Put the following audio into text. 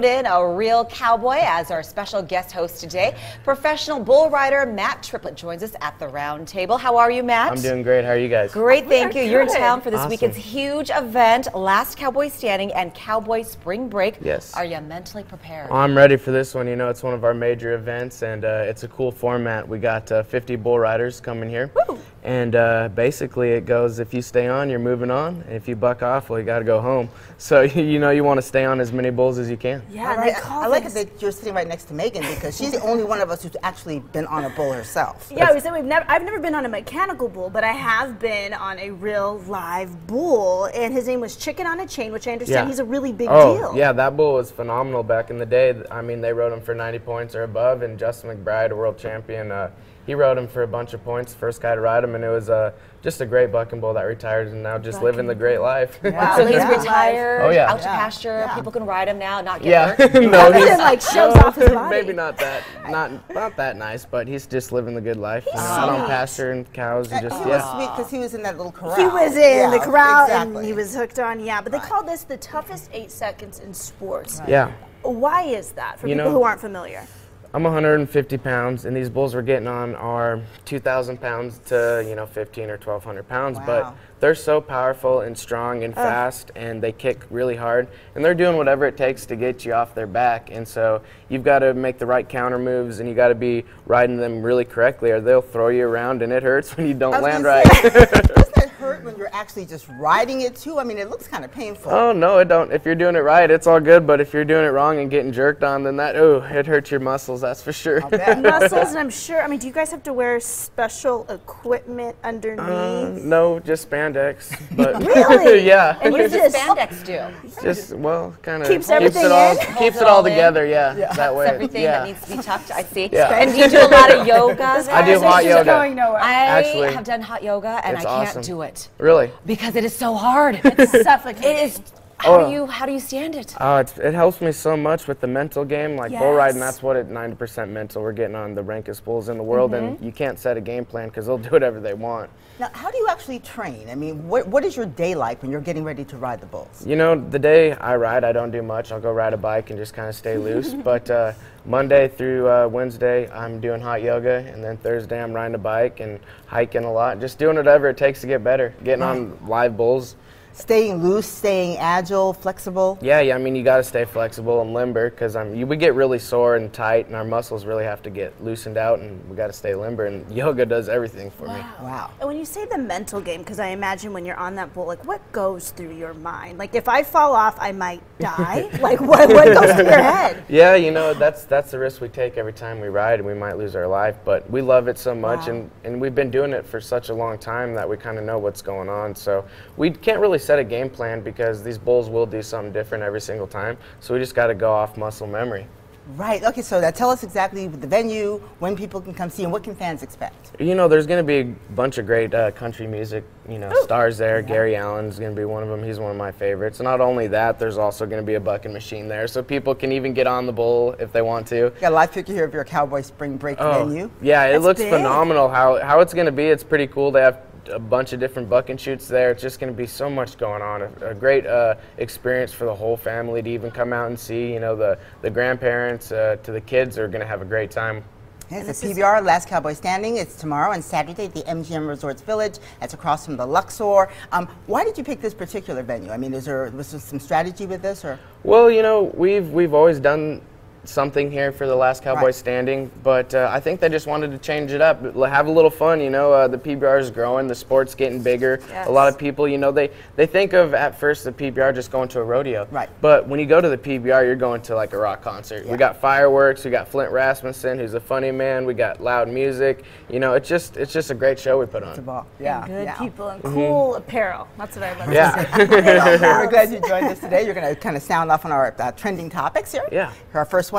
In a real cowboy as our special guest host today. Professional bull rider Matt Triplett joins us at the round table. How are you, Matt? I'm doing great. How are you guys? Great, thank you. You're in town for this Awesome. weekend's huge event, Last Cowboy Standing and Cowboy Spring Break. Yes. Are you mentally prepared? I'm ready for this one. You know, it's one of our major events, and it's a cool format. We got 50 bull riders coming here. Woo! And basically it goes, if you stay on, you're moving on. And if you buck off, well, you got to go home. So, you know, you want to stay on as many bulls as you can. Yeah, right. I like it that you're sitting right next to Megan because she's the only one of us who's actually been on a bull herself. Yeah, we said I've never been on a mechanical bull, but I have been on a real live bull, and his name was Chicken on a Chain, which I understand he's a really big deal. Yeah, that bull was phenomenal back in the day. I mean, they rode him for 90 points or above, and Justin McBride, a world champion, he rode him for a bunch of points, first guy to ride him, and it was just a great bucking bull that retired and now just living the great life. Wow, so he's retired, out to pasture, Yeah. people can ride him now, not get hurt. No, He like shows off his body. maybe not that, not that nice, but he's just living the good life. Out on pasture and cows and just, He was sweet because he was in that little corral. He was in the corral exactly. and he was hooked on, but they call this the toughest 8 seconds in sports. Right. Yeah. Why is that for You people know, who aren't familiar? I'm 150 pounds, and these bulls we're getting on are 2,000 pounds to 1,500 or 1,200 pounds. Wow. But they're so powerful and strong and fast, and they kick really hard, and they're doing whatever it takes to get you off their back. And so you've got to make the right counter moves, and you got to be riding them really correctly, or they'll throw you around, and it hurts when you don't land right. Doesn't it hurt when you're actually just riding it too? I mean, it looks kind of painful. Oh no, it don't. If you're doing it right, it's all good. But if you're doing it wrong and getting jerked on, then it hurts your muscles. That's for sure. Muscles, and I'm sure. I mean, do you guys have to wear special equipment underneath? No, just spandex. But Really? yeah. And what does the spandex do? Just kind of Keeps everything keeps it all together. Yeah, that way. Everything that needs to be tucked, I see. Yeah. And do you do a lot of yoga? I do hot yoga. Going nowhere. I Actually, have done hot yoga and I it's can't awesome. do it Really? because it is so hard. It's suffocating. It is. How do you stand it? It helps me so much with the mental game, like bull riding. Yes. That's what 90% mental. We're getting on the rankest bulls in the world, and you can't set a game plan because they'll do whatever they want. Now, how do you actually train? I mean, what is your day like when you're getting ready to ride the bulls? You know, the day I ride, I don't do much. I'll go ride a bike and just kind of stay loose. But Monday through Wednesday, I'm doing hot yoga, and then Thursday I'm riding a bike and hiking a lot, just doing whatever it takes to get better, getting on live bulls. Staying loose, staying agile, flexible? Yeah, I mean, you got to stay flexible and limber because we get really sore and tight, and our muscles really have to get loosened out, and we got to stay limber, and yoga does everything for me. Wow. And when you say the mental game, because I imagine when you're on that bull, like what goes through your mind? Like if I fall off, I might die. Like what goes through your head? Yeah, you know, that's the risk we take every time we ride, and we might lose our life, but we love it so much, and we've been doing it for such a long time that we kind of know what's going on. So we can't really set a game plan because these bulls will do something different every single time. So we just got to go off muscle memory. Right. Okay, so now tell us exactly the venue, when people can come see, and what can fans expect? You know, there's going to be a bunch of great country music, stars there. Gary Allen's going to be one of them. He's one of my favorites. Not only that, there's also going to be a bucking machine there, so people can even get on the bull if they want to. Got a live picture here of your Cowboy Spring Break venue. Yeah, it looks big. phenomenal how it's going to be. It's pretty cool. They have a bunch of different bucking shoots there. It's just going to be so much going on. A great experience for the whole family to even come out and see. You know, the grandparents to the kids are going to have a great time. It's the PBR, Last Cowboy Standing. It's tomorrow and Saturday at the MGM Resorts Village. That's across from the Luxor. Why did you pick this particular venue? I mean, was there some strategy with this, or? Well, you know, we've always done something here for the Last Cowboy Standing, but I think they just wanted to change it up, have a little fun. You know, the PBR is growing, the sport's getting bigger. Yes. A lot of people, you know, they think of at first the PBR just going to a rodeo. Right. But when you go to the PBR, you're going to like a rock concert. Yeah. We got fireworks. We got Flint Rasmussen, who's a funny man. We got loud music. You know, it's just a great show we put on. Yeah. Good people and cool apparel. That's what I love to Yeah. say. We're glad you joined us today. You're going to kind of sound off on our trending topics here. Yeah. Our first one.